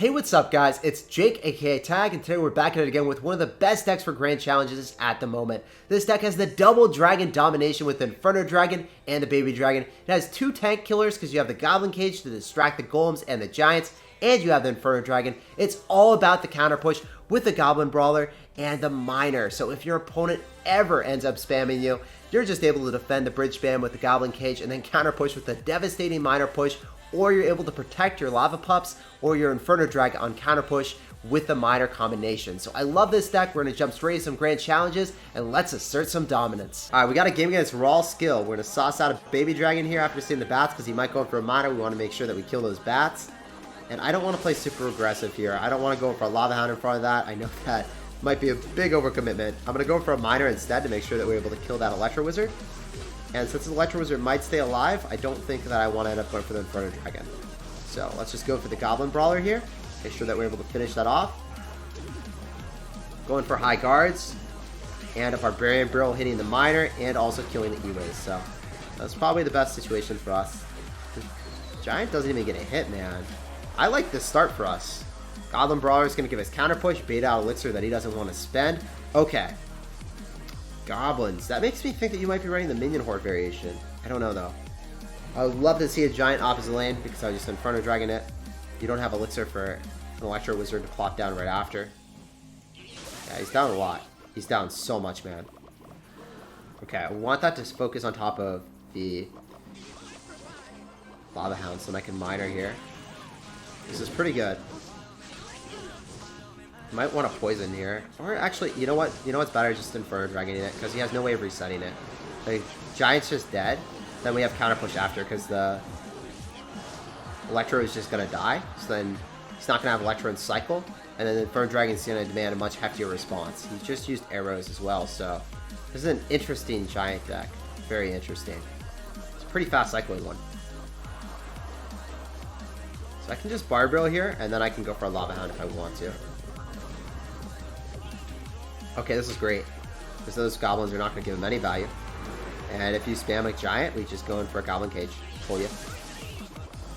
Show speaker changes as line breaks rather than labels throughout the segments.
Hey, what's up guys? It's Jake, aka Tag, and today we're back at it again with one of the best decks for grand challenges at the moment. This deck has the double dragon domination with the Inferno Dragon and the Baby Dragon. It has two tank killers because you have the Goblin Cage to distract the Golems and the Giants, and you have the Inferno Dragon. It's all about the counter push with the Goblin Brawler and the Miner. So if your opponent ever ends up spamming you, you're just able to defend the bridge spam with the Goblin Cage and then counter push with the devastating Miner push, or you're able to protect your Lava Pups or your Inferno Dragon on counter push with the Miner combination. So I love this deck. We're going to jump straight to some grand challenges and let's assert some dominance. All right, we got a game against Royale skill. We're going to sauce out a Baby Dragon here after seeing the bats because he might go for a Miner. We want to make sure that we kill those bats. And I don't want to play super aggressive here. I don't want to go for a Lava Hound in front of that. I know that might be a big overcommitment. I'm going to go for a Miner instead to make sure that we're able to kill that Electro Wizard. And since the Electro Wizard might stay alive, I don't think that I want to end up going for the Inferno Dragon. So let's just go for the Goblin Brawler here. Make sure that we're able to finish that off. Going for high guards. And a Barbarian Barrel hitting the Miner and also killing the E-Ways. So that's probably the best situation for us. The Giant doesn't even get a hit, man. I like this start for us. Goblin Brawler is going to give us counter push, bait out Elixir that he doesn't want to spend. Okay. Goblins. That makes me think that you might be running the Minion Horde variation. I don't know though. I would love to see a Giant opposite lane because I just Inferno Dragon it. You don't have Elixir for an Electro Wizard to plop down right after. Yeah, he's down a lot. He's down so much, man. Okay, I want that to focus on top of the Lava Hound so I can Miner here. This is pretty good. Might want to poison here. Or actually, you know what? You know what's better? Just Inferno Dragoning it, because he has no way of resetting it. The Giant's just dead. Then we have counter push after, because the Electro is just going to die. So then he's not going to have Electro in cycle. And then the Inferno Dragon's going to demand a much heftier response. He's just used arrows as well, so this is an interesting Giant deck. Very interesting. It's a pretty fast cycling one. So I can just Barb Barrel here, and then I can go for a Lava Hound if I want to. Okay, this is great, because those goblins are not going to give him any value. And if you spam a Giant, we just go in for a Goblin Cage. Pull you.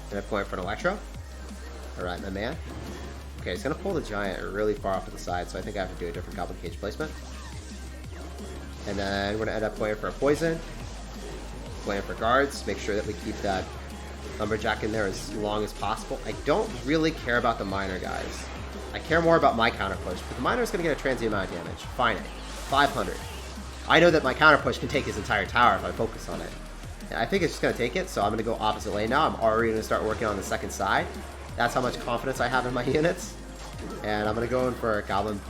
And I'm going for an Electro. Alright, my man. Okay, he's going to pull the Giant really far off to the side, so I think I have to do a different Goblin Cage placement. And then we're going to end up going for a Poison. Going for guards. Make sure that we keep that Lumberjack in there as long as possible. I don't really care about the Miner, guys. I care more about my counter push, but the Miner is going to get a transient amount of damage. Finite. 500. I know that my counter push can take his entire tower if I focus on it. And I think it's just going to take it, so I'm going to go opposite lane now. I'm already going to start working on the second side. That's how much confidence I have in my units. And I'm going to go in for a Goblin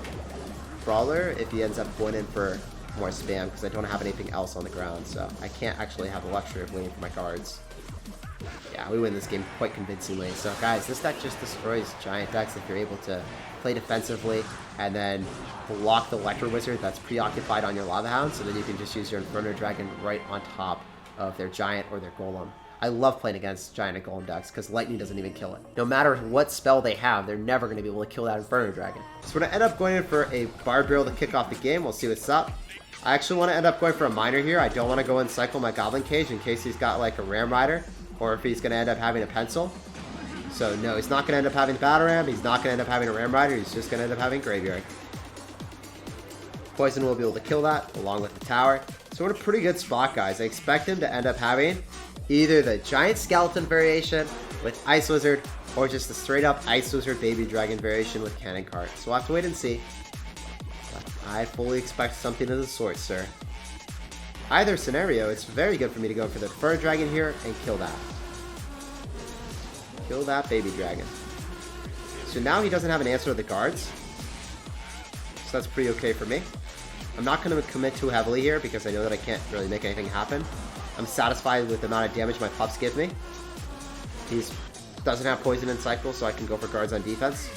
Brawler if he ends up going in for more spam, because I don't have anything else on the ground, so I can't actually have the luxury of waiting for my cards. Yeah, we win this game quite convincingly. So guys, this deck just destroys Giant decks if you're able to play defensively and then block the Electro Wizard that's preoccupied on your Lava Hound, so then you can just use your Inferno Dragon right on top of their Giant or their Golem. I love playing against Giant and Golem decks because Lightning doesn't even kill it. No matter what spell they have, they're never going to be able to kill that Inferno Dragon. So we're going to end up going in for a Barb Barrel to kick off the game. We'll see what's up. I actually want to end up going for a Miner here. I don't want to go and cycle my Goblin Cage in case he's got like a Ram Rider, or if he's going to end up having a Pencil. So no, he's not going to end up having Battle Ram. He's not going to end up having a Ram Rider. He's just going to end up having Graveyard. Poison will be able to kill that along with the tower. So we're in a pretty good spot, guys. I expect him to end up having either the Giant Skeleton variation with Ice Wizard, or just the straight up Ice Wizard Baby Dragon variation with Cannon Cart. So we'll have to wait and see. But I fully expect something of the sort, sir. Either scenario, it's very good for me to go for the Inferno Dragon here and kill that. Kill that Baby Dragon. So now he doesn't have an answer to the guards. So that's pretty okay for me. I'm not going to commit too heavily here because I know that I can't really make anything happen. I'm satisfied with the amount of damage my pups give me. He doesn't have poison in cycle, so I can go for guards on defense.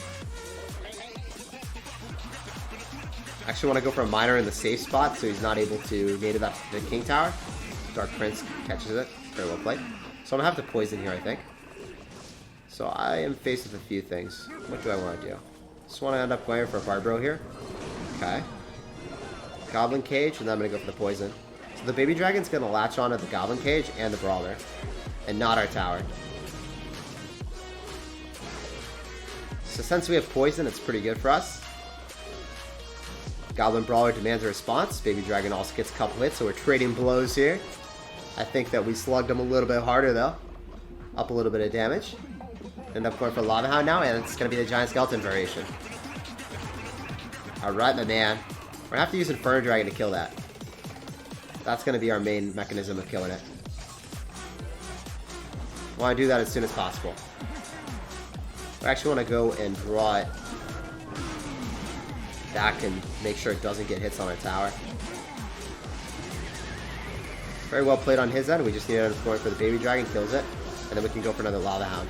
I actually want to go for a Miner in the safe spot so he's not able to native that the King Tower. Dark Prince catches it. Very well played. So I'm going to have to poison here, I think. So I am faced with a few things. What do I want to do? Just want to end up going for a Barb Barrel here. Okay. Goblin Cage, and then I'm going to go for the poison. So the Baby Dragon's going to latch on to the Goblin Cage and the Brawler, and not our tower. So since we have poison, it's pretty good for us. Goblin Brawler demands a response. Baby Dragon also gets a couple hits, so we're trading blows here. I think that we slugged him a little bit harder, though. Up a little bit of damage. End up going for Lava Hound now, and it's going to be the Giant Skeleton variation. Alright, my man. We're going to have to use Inferno Dragon to kill that. That's going to be our main mechanism of killing it. I want to do that as soon as possible. I actually want to go and draw it back and make sure it doesn't get hits on our tower. Very well played on his end. We just need to go for the Baby Dragon, kills it, and then we can go for another Lava Hound.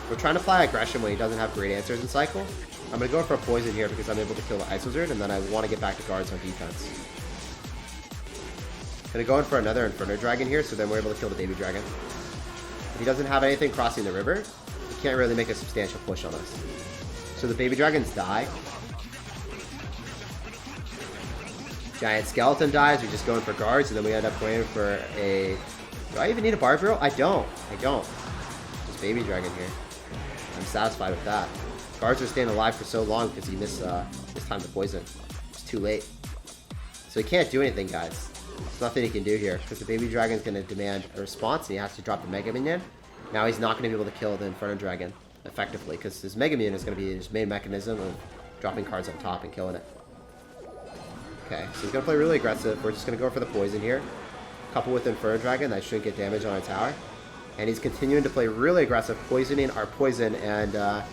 We're trying to fly aggression when he doesn't have great answers in cycle. I'm going to go for a poison here because I'm able to kill the Ice Wizard, and then I want to get back to guards on defense. Going to go in for another Inferno Dragon here, so then we're able to kill the Baby Dragon. If he doesn't have anything crossing the river, he can't really make a substantial push on us. So the Baby Dragons die. Giant Skeleton dies, we just go in for guards, and then we end up going for a... Do I even need a Barb Barrel? I don't. Just Baby Dragon here. I'm satisfied with that. Guards are staying alive for so long because he missed time to poison. It's too late. So he can't do anything, guys. There's nothing he can do here because the Baby Dragon's going to demand a response, and he has to drop the Mega Minion. Now he's not going to be able to kill the Inferno Dragon effectively because his Mega Minion is going to be his main mechanism of dropping cards on top and killing it. Okay, so he's going to play really aggressive. We're just going to go for the poison here. Couple with Inferno Dragon, that shouldn't get damage on our tower. And he's continuing to play really aggressive, poisoning our poison. And,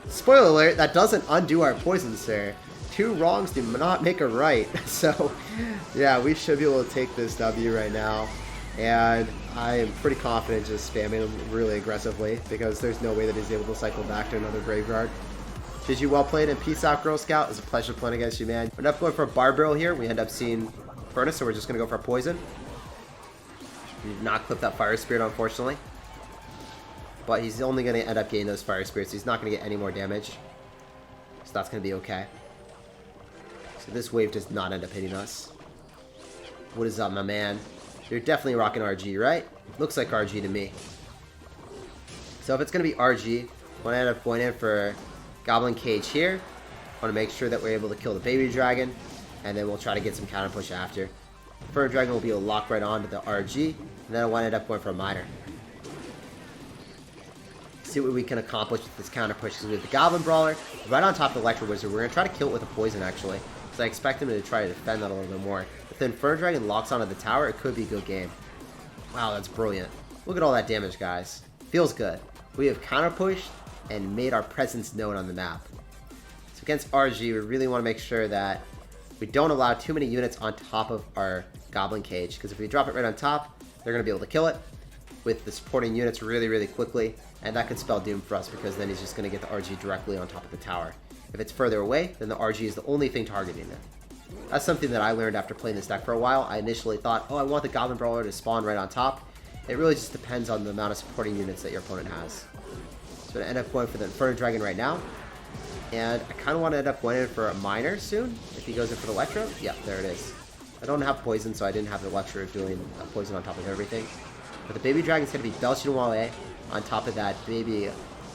spoiler alert, that doesn't undo our poison, sir. 2 wrongs do not make a right. So, yeah, we should be able to take this W right now. And I am pretty confident just spamming him really aggressively because there's no way that he's able to cycle back to another Graveyard. GG, well played, and peace out, Girl Scout. It was a pleasure playing against you, man. We end up going for a Barb Barrel here. We end up seeing Furnace, so we're just going to go for a Poison. We did not clip that Fire Spirit, unfortunately. But he's only going to end up getting those Fire Spirits. He's not going to get any more damage. So that's going to be okay. So this wave does not end up hitting us. What is up, my man? You're definitely rocking RG, right? Looks like RG to me. So if it's going to be RG, I'm going to end up going in for Goblin Cage here. I want to make sure that we're able to kill the Baby Dragon, and then we'll try to get some counter push after. Inferno Dragon will be able to lock right onto the RG, and then I want to end up going for a Miner. See what we can accomplish with this counter push, because we have the Goblin Brawler right on top of the Electro Wizard. We're going to try to kill it with a poison, actually, because I expect him to try to defend that a little bit more. If the Inferno Dragon locks onto the tower, it could be a good game. Wow, that's brilliant. Look at all that damage, guys. Feels good. We have counter pushed and made our presence known on the map. So against RG, we really want to make sure that we don't allow too many units on top of our Goblin Cage, because if we drop it right on top, they're going to be able to kill it with the supporting units really, really quickly, and that could spell doom for us, because then he's just going to get the RG directly on top of the tower. If it's further away, then the RG is the only thing targeting it. That's something that I learned after playing this deck for a while. I initially thought, oh, I want the Goblin Brawler to spawn right on top. It really just depends on the amount of supporting units that your opponent has. So I end up going for the Inferno Dragon right now. And I kind of want to end up going in for a Miner soon. If he goes in for the Electro. Yeah, there it is. I don't have poison, so I didn't have the luxury of doing a poison on top of everything. But the Baby Dragon's going to be Belching Wale on top of that baby.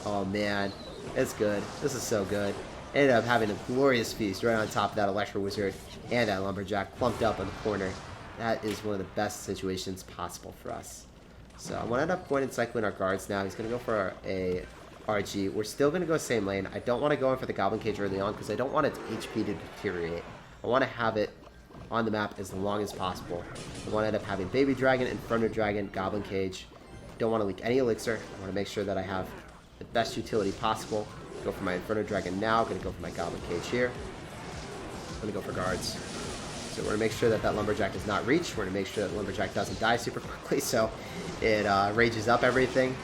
Oh man, it's good. This is so good. Ended up having a glorious feast right on top of that Electro Wizard and that Lumberjack clumped up in the corner. That is one of the best situations possible for us. So I'm going to end up going and cycling our guards now. He's going to go for a RG. We're still going to go same lane. I don't want to go in for the Goblin Cage early on because I don't want its HP to deteriorate. I want to have it on the map as long as possible. I want to end up having Baby Dragon, Inferno Dragon, Goblin Cage. Don't want to leak any elixir. I want to make sure that I have the best utility possible. Go for my Inferno Dragon now. Going to go for my Goblin Cage here. I'm going to go for guards. So we're going to make sure that that Lumberjack does not reach. We're going to make sure that Lumberjack doesn't die super quickly, so it rages up everything.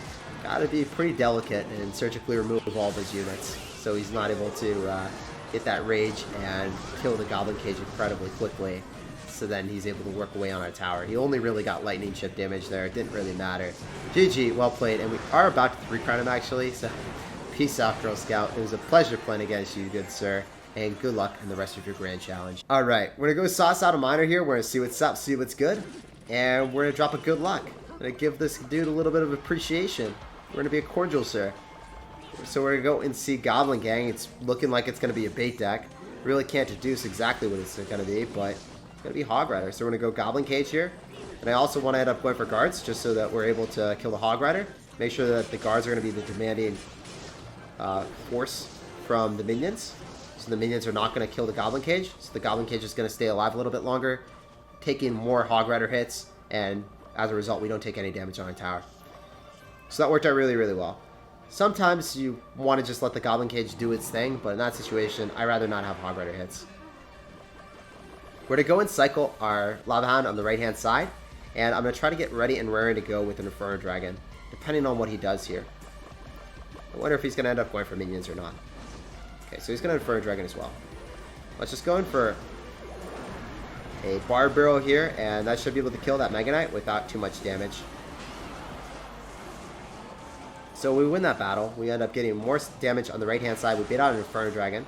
Got to be pretty delicate and surgically remove all of his units, so he's not able to get that rage and kill the Goblin Cage incredibly quickly. So then he's able to work away on our tower. He only really got lightning chip damage there. It didn't really matter. GG, well played, and we are about to 3-crown him actually. So peace out, Girl Scout. It was a pleasure playing against you, good sir. And good luck in the rest of your grand challenge. Alright, we're going to go sauce out a Miner here. We're going to see what's up, see what's good. And we're going to drop a good luck. I'm going to give this dude a little bit of appreciation. We're going to be a cordial, sir. So we're going to go and see Goblin Gang. It's looking like it's going to be a bait deck. Really can't deduce exactly what it's going to be, but it's going to be Hog Rider. So we're going to go Goblin Cage here. And I also want to end up going for guards, just so that we're able to kill the Hog Rider. Make sure that the guards are going to be the demanding force from the minions. So the minions are not going to kill the Goblin Cage. So the Goblin Cage is going to stay alive a little bit longer, taking more Hog Rider hits, and as a result, we don't take any damage on our tower. So that worked out really, really well. Sometimes you want to just let the Goblin Cage do its thing, but in that situation, I'd rather not have Hog Rider hits. We're going to go and cycle our Lava Hound on the right-hand side, and I'm going to try to get ready and raring to go with an Inferno Dragon, depending on what he does here. I wonder if he's going to end up going for minions or not. Okay, so he's going to Inferno Dragon as well. Let's just go in for a Barb Barrel here, and that should be able to kill that Mega Knight without too much damage. So we win that battle. We end up getting more damage on the right-hand side. We beat out an Inferno Dragon.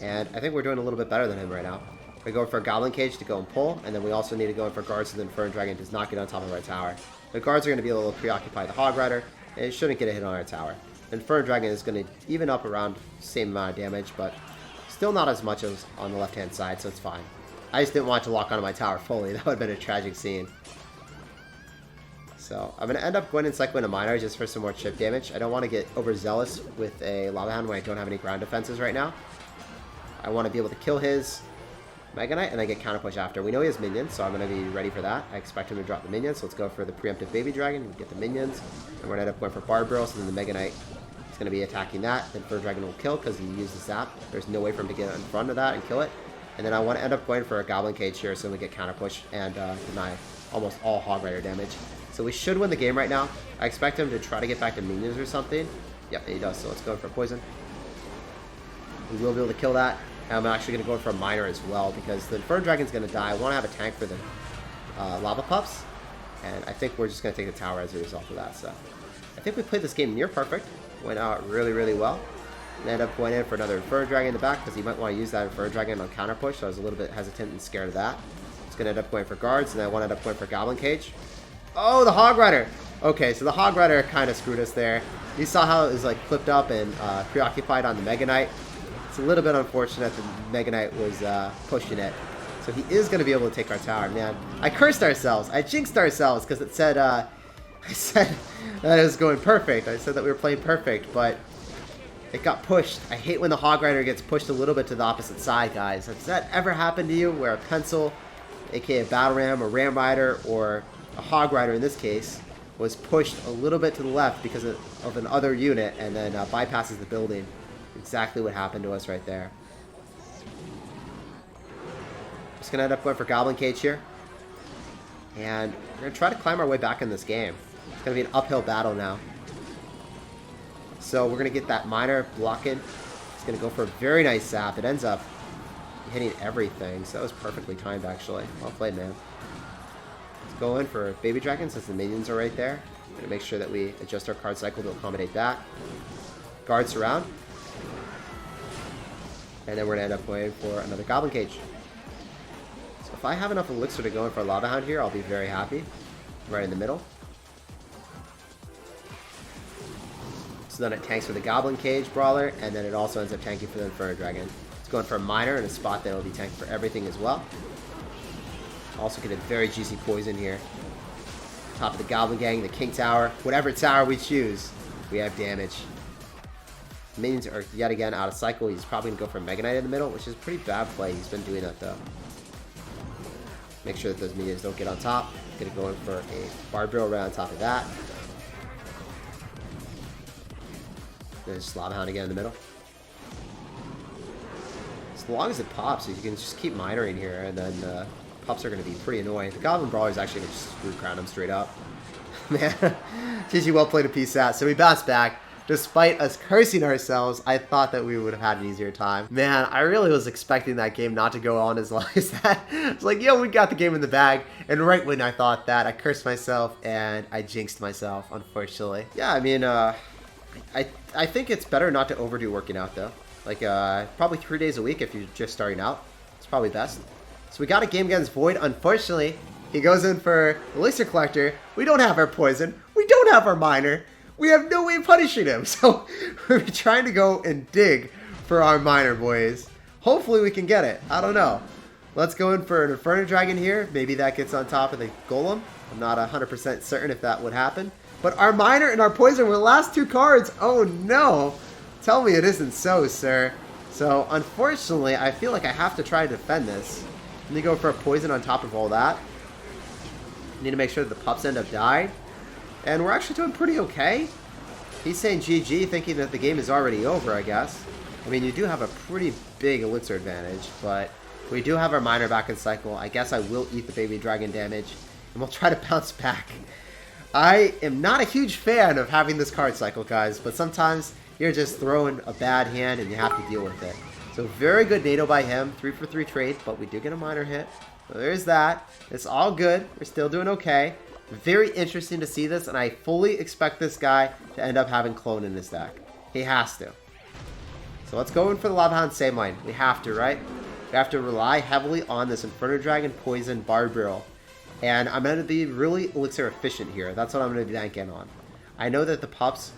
And I think we're doing a little bit better than him right now. We're going for a Goblin Cage to go and pull. And then we also need to go in for guards so the Inferno Dragon does not get on top of our tower. The guards are going to be able to preoccupy the Hog Rider. And it shouldn't get a hit on our tower. The Inferno Dragon is going to even up around the same amount of damage. But still not as much as on the left-hand side, so it's fine. I just didn't want to lock onto my tower fully. That would have been a tragic scene. So I'm going to end up going and cycling a Miner just for some more chip damage. I don't want to get overzealous with a Lava Hound when I don't have any ground defenses right now. I want to be able to kill his Mega Knight and then get counter push after. We know he has minions, so I'm going to be ready for that. I expect him to drop the minions, so let's go for the preemptive Baby Dragon. We get the minions, and we're going to end up going for Barb Barrel, so then the Mega Knight is going to be attacking that. Then Fur Dragon will kill because he uses Zap. There's no way for him to get in front of that and kill it. And then I want to end up going for a Goblin Cage here so we get counter push and deny almost all Hog Rider damage. So we should win the game right now. I expect him to try to get back to minions or something. Yep, he does. So let's go for poison. We will be able to kill that. And I'm actually going to go for a Miner as well because the Inferno Dragon's going to die. I want to have a tank for the Lava Pups. And I think we're just going to take the tower as a result of that. So I think we played this game near perfect. Went out really, really well. And ended up going in for another Inferno Dragon in the back because he might want to use that Inferno Dragon on counter push. So I was a little bit hesitant and scared of that. It's going to end up going for guards. And I want to end up going for Goblin Cage. Oh, the Hog Rider! Okay, so the Hog Rider kind of screwed us there. You saw how it was like flipped up and preoccupied on the Mega Knight. It's a little bit unfortunate the Mega Knight was pushing it. So he is going to be able to take our tower. Man, I cursed ourselves. I jinxed ourselves because it said, I said that it was going perfect. I said that we were playing perfect, but it got pushed. I hate when the Hog Rider gets pushed a little bit to the opposite side, guys. Has that ever happened to you where a pencil, aka a Battle Ram, or Ram Rider, or a Hog Rider in this case, was pushed a little bit to the left because of an other unit and then bypasses the building? Exactly what happened to us right there. Just going to end up going for Goblin Cage here. And we're going to try to climb our way back in this game. It's going to be an uphill battle now. So we're going to get that Miner blocking. It's going to go for a very nice zap. It ends up hitting everything. So that was perfectly timed, actually. Well played, man. Let's go in for Baby Dragon since the minions are right there. We're going to make sure that we adjust our card cycle to accommodate that. Guard surround. And then we're going to end up going for another Goblin Cage. So if I have enough elixir to go in for a Lava Hound here, I'll be very happy. Right in the middle. So then it tanks for the Goblin Cage Brawler, and then it also ends up tanking for the Inferno Dragon. It's going for a Miner in a spot that will be tanking for everything as well. Also get a very juicy poison here. Top of the Goblin Gang, the King Tower, whatever tower we choose, we have damage. Minions are yet again out of cycle. He's probably going to go for a Mega Knight in the middle, which is a pretty bad play. He's been doing that though. Make sure that those minions don't get on top. Going to go in for a Barb Drill right on top of that. Then just Lava Hound again in the middle. As long as it pops, you can just keep minering here, and then pups are going to be pretty annoying. The Goblin Brawler is actually going to just screw crown him straight up. Man, GG, well played a piece out. So we bounced back. Despite us cursing ourselves, I thought that we would have had an easier time. Man, I really was expecting that game not to go on as long as that. It's like, yo, we got the game in the bag. And right when I thought that, I cursed myself and I jinxed myself, unfortunately. Yeah, I mean, I think it's better not to overdo working out, though. Like, probably 3 days a week if you're just starting out. It's probably best. So we got a game against Void. Unfortunately, he goes in for Elixir Collector. We don't have our Poison. We don't have our Miner. we have no way of punishing him. So we're trying to go and dig for our miner, boys. Hopefully we can get it. I don't know. Let's go in for an Inferno Dragon here. Maybe that gets on top of the Golem. I'm not 100% certain if that would happen. But our miner and our poison were the last two cards. Oh no. Tell me it isn't so, sir. So unfortunately, I feel like I have to try to defend this. Let me go for a poison on top of all that. Need to make sure that the pups end up dying. And we're actually doing pretty okay. He's saying GG, thinking that the game is already over, I guess. I mean, you do have a pretty big elixir advantage, but we do have our miner back in cycle. I guess I will eat the baby dragon damage, and we'll try to bounce back. I am not a huge fan of having this card cycle, guys, but sometimes you're just throwing a bad hand and you have to deal with it. So very good NATO by him, 3-for-3 trade, but we do get a miner hit. So there's that. It's all good. We're still doing okay. Very interesting to see this, and I fully expect this guy to end up having clone in his deck. He has to. So let's go in for the Lava Hound save mine. We have to, right? We have to rely heavily on this Inferno Dragon, Poison, Barbarrel. And I'm going to be really elixir efficient here. That's what I'm going to be banking on. I know that the pups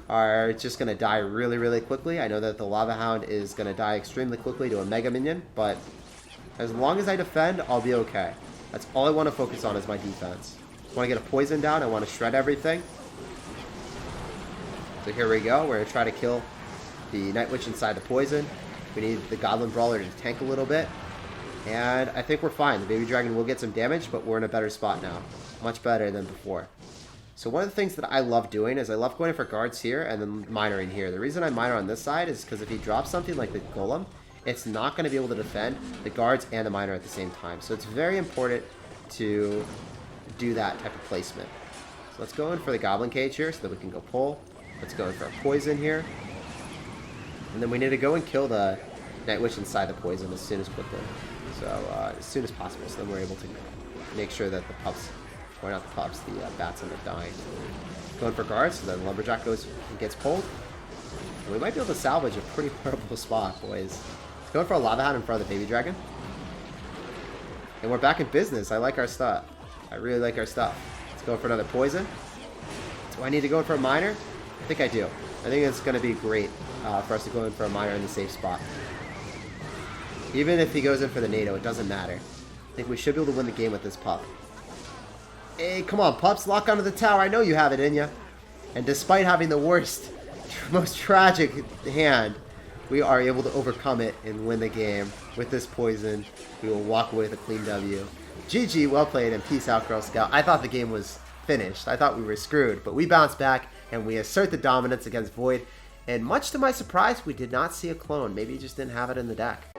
are just going to die really, really quickly. I know that the Lava Hound is going to die extremely quickly to a Mega Minion, but as long as I defend, I'll be okay. That's all I want to focus on is my defense. I want to get a poison down. I want to shred everything. So here we go. We're going to try to kill the Night Witch inside the poison. We need the Goblin Brawler to tank a little bit. And I think we're fine. The Baby Dragon will get some damage, but we're in a better spot now. Much better than before. So one of the things that I love doing is I love going for guards here and then minoring here. The reason I miner on this side is because if he drops something like the Golem, it's not going to be able to defend the guards and the miner at the same time. So it's very important to do that type of placement. So let's go in for the Goblin Cage here so that we can go pull. Let's go in for a poison here. And then we need to go and kill the Night Witch inside the poison as soon as quickly. So as soon as possible. So then we're able to make sure that the pups, or not the pups, the bats end up dying. Going for guards, so then Lumberjack goes and gets pulled. And we might be able to salvage a pretty horrible spot, boys. Going for a Lava Hound in front of the Baby Dragon. And we're back in business. I like our stuff. I really like our stuff. Let's go for another poison. Do I need to go in for a miner? I think I do. I think it's going to be great for us to go in for a miner in the safe spot. Even if he goes in for the NATO, it doesn't matter. I think we should be able to win the game with this pup. Hey, come on, pups. Lock onto the tower. I know you have it in you. And despite having the worst, most tragic hand, we are able to overcome it and win the game with this poison. We will walk away with a clean W. GG, well played, and peace out, Girl Scout. I thought the game was finished. I thought we were screwed, but we bounced back and we assert the dominance against Void. And much to my surprise, we did not see a clone. Maybe he just didn't have it in the deck.